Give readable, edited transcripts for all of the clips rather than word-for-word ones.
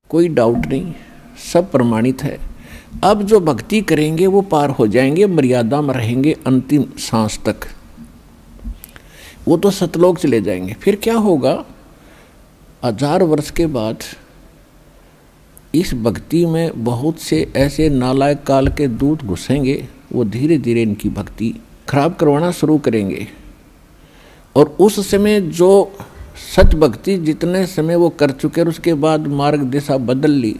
कोई डाउट नहीं, सब प्रमाणित है। अब जो भक्ति करेंगे वो पार हो जाएंगे, मर्यादा में रहेंगे अंतिम सांस तक, वो तो सतलोक चले जाएंगे। फिर क्या होगा, 1000 वर्ष के बाद इस भक्ति में बहुत से ऐसे नालायक काल के दूत घुसेंगे, वो धीरे धीरे इनकी भक्ति खराब करवाना शुरू करेंगे। और उस समय जो सच भक्ति जितने समय वो कर चुके और उसके बाद मार्ग दिशा बदल ली,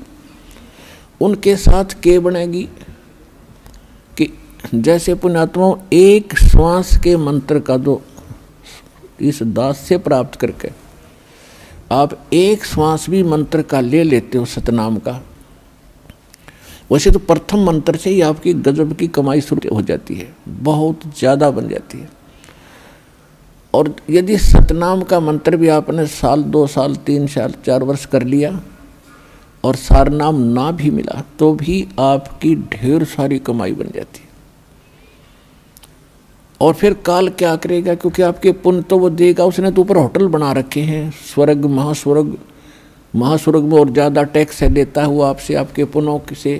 उनके साथ क्या बनेगी कि जैसे पुण्यात्माओं एक श्वास के मंत्र का जो इस दास से प्राप्त करके आप एक श्वास भी मंत्र का ले लेते हो सतनाम का, वैसे तो प्रथम मंत्र से ही आपकी गजब की कमाई शुरू हो जाती है, बहुत ज़्यादा बन जाती है। और यदि सतनाम का मंत्र भी आपने साल 2 साल 3 साल 4 वर्ष कर लिया और सारनाम ना भी मिला तो भी आपकी ढेर सारी कमाई बन जाती है। और फिर काल क्या करेगा, क्योंकि आपके पुण्य तो वो देगा, उसने तो ऊपर होटल बना रखे हैं, स्वर्ग महास्वर्ग में और ज़्यादा टैक्स है देता है वो आपसे, आपके पुण्यों से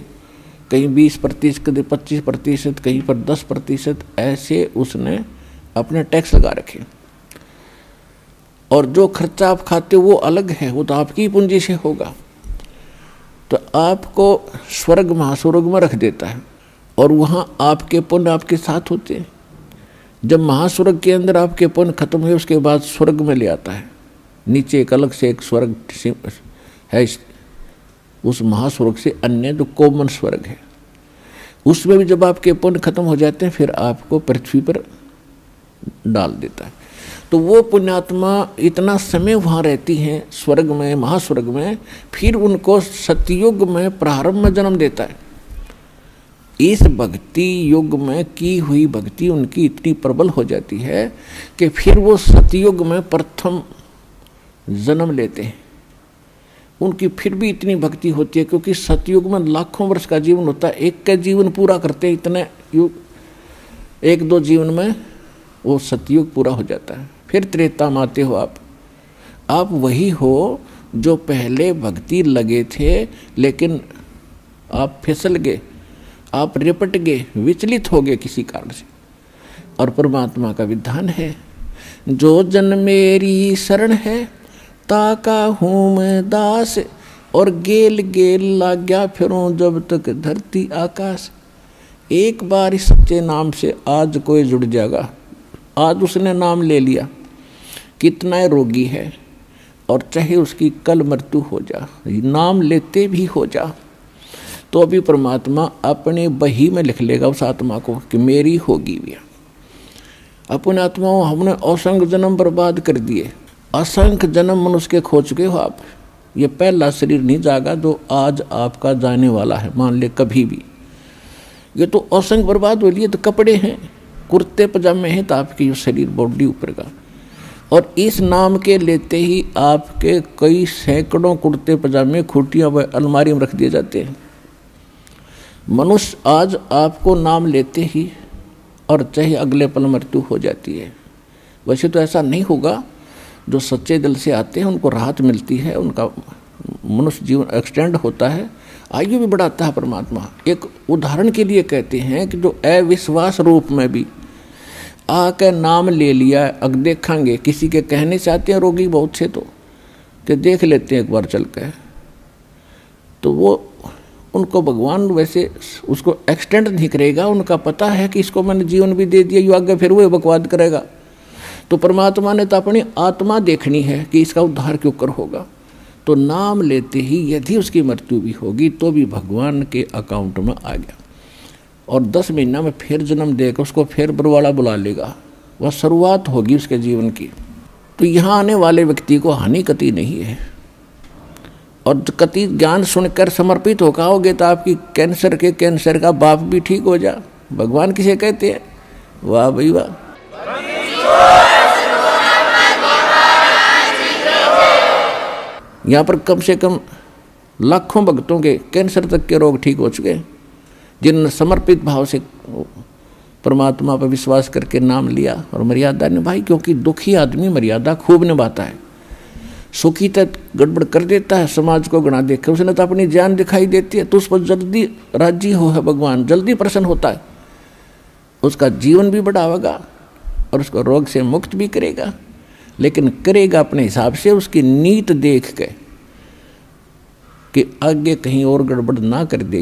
कहीं 20%, कहीं 25%, कहीं पर 10%, ऐसे उसने अपने टैक्स लगा रखे। और जो खर्चा आप खाते हो वो अलग है, वो तो आपकी ही पूंजी से होगा। तो आपको स्वर्ग महास्वर्ग में रख देता है और वहाँ आपके पुण्य आपके साथ होते हैं। जब महास्वर्ग के अंदर आपके पुण्य खत्म हुए उसके बाद स्वर्ग में ले आता है, नीचे एक अलग से एक स्वर्ग है, उस महास्वर्ग से अन्य जो कॉमन स्वर्ग है, उसमें भी जब आपके पुण्य खत्म हो जाते हैं फिर आपको पृथ्वी पर डाल देता है। तो वो पुण्यात्मा इतना समय वहाँ रहती हैं स्वर्ग में, महास्वर्ग में, फिर उनको सतयुग में प्रारंभ में जन्म देता है। इस भक्ति युग में की हुई भक्ति उनकी इतनी प्रबल हो जाती है कि फिर वो सतयुग में प्रथम जन्म लेते हैं। उनकी फिर भी इतनी भक्ति होती है क्योंकि सतयुग में लाखों वर्ष का जीवन होता है, एक का जीवन पूरा करते हैं इतने युग, 1-2 जीवन में वो सतयुग पूरा हो जाता है। फिर त्रेता में आते हो आप वही हो जो पहले भक्ति लगे थे, लेकिन आप फिसल गए, आप रिपट गए, विचलित हो गए किसी कारण से। और परमात्मा का विधान है, जो जन मेरी शरण है ताका हूँ मैं दास, और गेल गेल लाग्या फिरूं जब तक धरती आकाश। एक बार इस सच्चे नाम से आज कोई जुड़ जाएगा, आज उसने नाम ले लिया, कितना रोगी है और चाहे उसकी कल मृत्यु हो जा, नाम लेते भी हो जा, तो अभी परमात्मा अपने बही में लिख लेगा उस आत्मा को कि मेरी होगी भी। अपने आत्माओं हमने असंख्य जन्म बर्बाद कर दिए, असंख्य जन्म मनुष्य के खो चुके हो आप। ये पहला शरीर नहीं जागा जो आज आपका जाने वाला है, मान ले कभी भी। ये तो असंख्य बर्बाद हो लिए, तो कपड़े हैं, कुर्ते पजामे हैं, तो आपकी शरीर बॉडी ऊपर का। और इस नाम के लेते ही आपके कई सैकड़ों कुर्ते पजामे खूटियाँ व अलमारी में रख दिए जाते हैं। मनुष्य आज आपको नाम लेते ही और चाहे अगले पल मृत्यु हो जाती है। वैसे तो ऐसा नहीं होगा, जो सच्चे दिल से आते हैं उनको राहत मिलती है, उनका मनुष्य जीवन एक्सटेंड होता है, आयु भी बढ़ाता है परमात्मा। एक उदाहरण के लिए कहते हैं कि जो अविश्वास रूप में भी आकर नाम ले लिया, अब देखेंगे किसी के कहने से आते हैं रोगी बहुत से, तो कि देख लेते हैं एक बार चल कर, तो वो उनको भगवान वैसे उसको एक्सटेंड नहीं करेगा, उनका पता है कि इसको मैंने जीवन भी दे दिया, यू आगे फिर वो बकवाद करेगा। तो परमात्मा ने तो अपनी आत्मा देखनी है कि इसका उद्धार क्यों कर होगा। तो नाम लेते ही यदि उसकी मृत्यु भी होगी तो भी भगवान के अकाउंट में आ गया, और 10 महीना में फिर जन्म देकर उसको फिर बरवाला बुला लेगा, वह शुरुआत होगी उसके जीवन की। तो यहाँ आने वाले व्यक्ति को हानि कति नहीं है, और कति ज्ञान सुनकर समर्पित होकर आओगे तो आपकी कैंसर का बाप भी ठीक हो जा। भगवान किसे कहते हैं? वाह भाई वाह। यहाँ पर कम से कम लाखों भक्तों के कैंसर तक के रोग ठीक हो चुके हैं, जिन्होंने समर्पित भाव से परमात्मा पर विश्वास करके नाम लिया और मर्यादा निभाई। क्योंकि दुखी आदमी मर्यादा खूब निभाता है, सुखी तक गड़बड़ कर देता है, समाज को गणा देखे, उसने तो अपनी जान दिखाई देती है, तो उस पर जल्दी राजी हो है भगवान, जल्दी प्रसन्न होता है, उसका जीवन भी बढ़ावेगा और उसको रोग से मुक्त भी करेगा, लेकिन करेगा अपने हिसाब से, उसकी नीत देख के कि आगे कहीं और गड़बड़ ना कर दे।